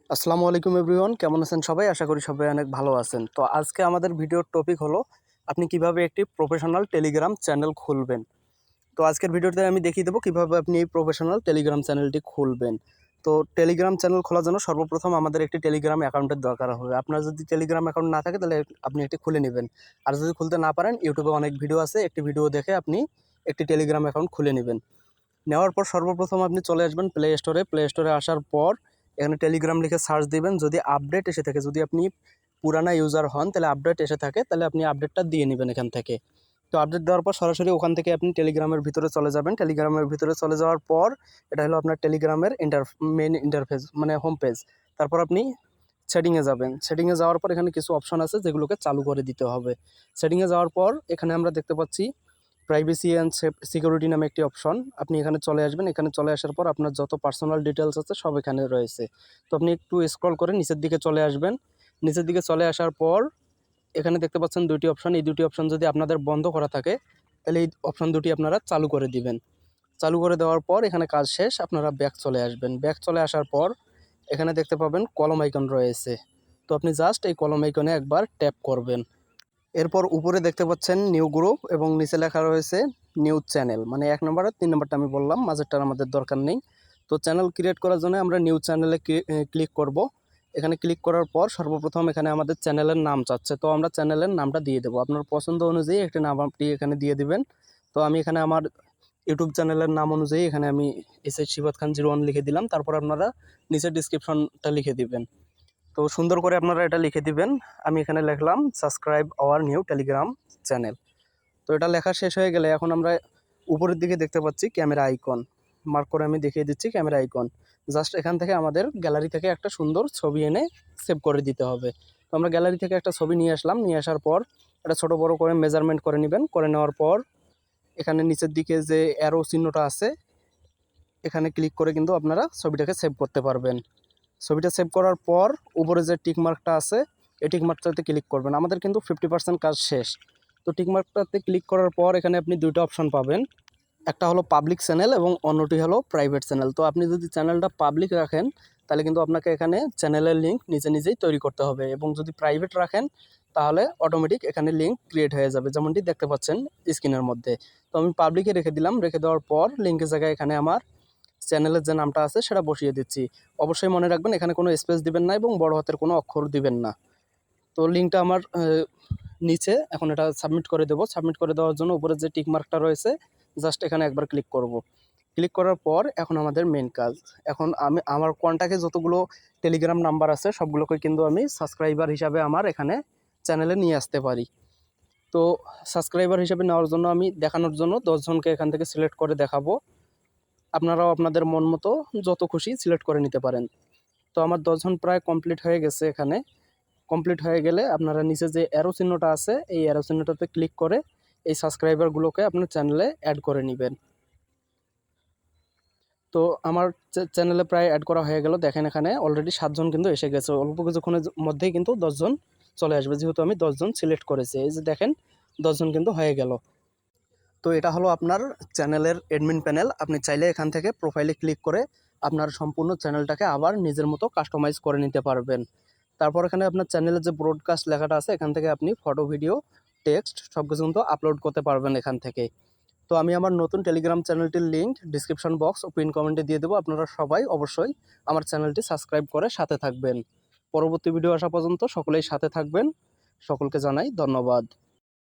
আসসালামু আলাইকুম এভরিওয়ান, কেমন আছেন সবাই? আশা করি সবাই অনেক ভালো আছেন। তো আজকে আমাদের ভিডিওর টপিক হলো আপনি কিভাবে একটি প্রফেশনাল টেলিগ্রাম চ্যানেল খুলবেন। তো আজকের ভিডিওতে আমি দেখিয়ে দেবো কিভাবে আপনি এই প্রফেশনাল টেলিগ্রাম চ্যানেলটি খুলবেন। তো টেলিগ্রাম চ্যানেল খোলার জন্য সর্বপ্রথম আমাদের একটি টেলিগ্রাম অ্যাকাউন্টের দরকার হবে। আপনার যদি টেলিগ্রাম অ্যাকাউন্ট না থাকে তাহলে আপনি একটি খুলে নেবেন। আর যদি খুলতে না পারেন, ইউটিউবে অনেক ভিডিও আছে, একটি ভিডিও দেখে আপনি একটি টেলিগ্রাম অ্যাকাউন্ট খুলে নেবেন। নেওয়ার পর সর্বপ্রথম আপনি চলে আসবেন প্লে স্টোরে আসার পর এখানে টেলিগ্রাম লিখে সার্চ দিবেন। যদি আপডেট এসে থাকে, যদি আপনি পুরানা ইউজার হন তাহলে আপডেট এসে থাকে, তাহলে আপনি আপডেটটা দিয়ে নেবেন এখান থেকে। তো আপডেট দেওয়ার পর সরাসরি ওখান থেকে আপনি টেলিগ্রামের ভিতরে চলে যাবেন। টেলিগ্রামের ভিতরে চলে যাওয়ার পর এটা হলো আপনার টেলিগ্রামের মেইন ইন্টারফেস, মানে হোম পেজ। তারপর আপনি সেটিংয়ে যাবেন। সেটিংয়ে যাওয়ার পর এখানে কিছু অপশন আছে যেগুলোকে চালু করে দিতে হবে। সেটিংয়ে যাওয়ার পর এখানে আমরা দেখতে পাচ্ছি প্রাইভেসি অ্যান্ড সিকিউরিটি নামে একটি অপশন। আপনি এখানে চলে আসবেন। এখানে চলে আসার পর আপনার যত পার্সোনাল ডিটেলস আছে সব এখানে রয়েছে। তো আপনি একটু স্ক্রল করে নিচের দিকে চলে আসবেন। নিচের দিকে চলে আসার পর এখানে দেখতে পাচ্ছেন দুইটি অপশন। এই দুটি অপশন যদি আপনাদের বন্ধ করা থাকে তাহলে এই অপশন দুটি আপনারা চালু করে দিবেন। চালু করে দেওয়ার পর এখানে কাজ শেষ, আপনারা ব্যাক চলে আসবেন। ব্যাক চলে আসার পর এখানে দেখতে পাবেন কলম আইকন রয়েছে। তো আপনি জাস্ট এই কলম আইকনে একবার ট্যাপ করবেন। এরপর উপরে দেখতে পাচ্ছেন নিউ গ্রুপ এবং নিচে লেখা রয়েছে নিউ চ্যানেল, মানে 1 নম্বর আর 3 নম্বরটা আমি বললাম, মাঝেরটার আমাদের দরকার নেই। তো চ্যানেল ক্রিয়েট করার জন্য আমরা নিউ চ্যানেলে ক্লিক করব। এখানে ক্লিক করার পর সর্বপ্রথম এখানে আমাদের চ্যানেলের নাম চাচ্ছে। তো আমরা চ্যানেলের নামটা দিয়ে দেবো। আপনার পছন্দ অনুযায়ী একটি নাম আপনি এখানে দিয়ে দিবেন। তো আমি এখানে আমার ইউটিউব চ্যানেলের নাম অনুযায়ী এখানে আমি এসএইচ শিবাত খান 01 লিখে দিলাম। তারপর আপনারা নিচের ডিসক্রিপশনটা লিখে দিবেন। তো সুন্দর করে আপনারা এটা লিখে দিবেন। আমি এখানে লিখলাম subscribe our new Telegram channel. তো এটা লেখা শেষ হয়ে গেলে এখন আমরা উপরের দিকে দেখতে পাচ্ছি ক্যামেরা আইকন, মার্ক করে আমি দেখিয়ে দিচ্ছি ক্যামেরা আইকন। জাস্ট এখান থেকে আমাদের গ্যালারি থেকে একটা সুন্দর ছবি এনে সেভ করে দিতে হবে। তো আমরা গ্যালারি থেকে একটা ছবি নিয়ে আসলাম। নিয়ে আসার পর এটা ছোট বড় করে মেজারমেন্ট করে নেবেন। করে নেওয়ার পর এখানে নিচের দিকে যে অ্যারো চিহ্নটা আছে এখানে ক্লিক করে কিন্তু আপনারা ছবিটাকে সেভ করতে পারবেন। ছবিটা সেভ করার পর উপরে যে টিক মার্কটা আছে এই টিক মার্কটাতে ক্লিক করবেন। আমাদের কিন্তু 50% কাজ শেষ। তো টিক মার্কটাতে ক্লিক করার পর এখানে আপনি দুইটা অপশন পাবেন। একটা হলো পাবলিক চ্যানেল এবং অন্যটি হলো প্রাইভেট চ্যানেল। তো আপনি যদি চ্যানেলটা পাবলিক রাখেন তাহলে কিন্তু আপনাকে এখানে চ্যানেলের লিঙ্ক নিজে নিজেই তৈরি করতে হবে, এবং যদি প্রাইভেট রাখেন তাহলে অটোমেটিক এখানে লিঙ্ক ক্রিয়েট হয়ে যাবে, যেমনটি দেখতে পাচ্ছেন স্ক্রিনের মধ্যে। তো আমি পাবলিকে রেখে দিলাম। রেখে দেওয়ার পর লিঙ্কের জায়গায় এখানে আমার চ্যানেলের যে নামটা আছে সেটা বসিয়ে দিচ্ছি। অবশ্যই মনে রাখবেন এখানে কোনো স্পেস দিবেন না এবং বড় হাতের কোনো অক্ষর দিবেন না। তো লিঙ্কটা আমার নিচে, এখন এটা সাবমিট করে দেবো। সাবমিট করে দেওয়ার জন্য উপরে যে টিক মার্কটা রয়েছে জাস্ট এখানে একবার ক্লিক করব। ক্লিক করার পর এখন আমাদের মেন কাজ, এখন আমি আমার কন্ট্যাক্টে যতগুলো টেলিগ্রাম নাম্বার আছে সবগুলোকে কিন্তু আমি সাবস্ক্রাইবার হিসাবে আমার এখানে চ্যানেলে নিয়ে আসতে পারি। তো সাবস্ক্রাইবার হিসাবে নেওয়ার জন্য আমি দেখানোর জন্য 10 জনকে এখান থেকে সিলেক্ট করে দেখাবো। আপনারাও আপনাদের মন মতো যত খুশি সিলেক্ট করে নিতে পারেন। তো আমার 10 জন প্রায় কমপ্লিট হয়ে গেছে। এখানে কমপ্লিট হয়ে গেলে আপনারা নিচে যে অ্যারো চিহ্নটা আছে এই অ্যারো চিহ্নটাতে ক্লিক করে এই সাবস্ক্রাইবারগুলোকে আপনার চ্যানেলে অ্যাড করে নেবেন। তো আমার চ্যানেলে প্রায় অ্যাড করা হয়ে গেল। দেখেন এখানে অলরেডি 7 জন কিন্তু এসে গেছে। অল্প কিছুক্ষণের মধ্যেই কিন্তু 10 জন চলে আসবে, যেহেতু আমি 10 জন সিলেক্ট করেছি। এই যে দেখেন 10 জন কিন্তু হয়ে গেল। তো এটা হলো আপনার চ্যানেলের অ্যাডমিন প্যানেল। আপনি চাইলে এখান থেকে প্রোফাইলে ক্লিক করে আপনার সম্পূর্ণ চ্যানেলটাকে আবার নিজের মতো কাস্টমাইজ করে নিতে পারবেন। তারপর এখানে আপনার চ্যানেলের যে ব্রডকাস্ট লেখাটা আছে এখান থেকে আপনি ফটো, ভিডিও, টেক্সট সব কিছু কিন্তু আপলোড করতে পারবেন এখান থেকে। তো আমি আমার নতুন টেলিগ্রাম চ্যানেলটির লিঙ্ক ডিসক্রিপশন বক্স ও পিন কমেন্টে দিয়ে দেবো। আপনারা সবাই অবশ্যই আমার চ্যানেলটি সাবস্ক্রাইব করে সাথে থাকবেন। পরবর্তী ভিডিও আসা পর্যন্ত সকলেই সাথে থাকবেন। সকলকে জানাই ধন্যবাদ।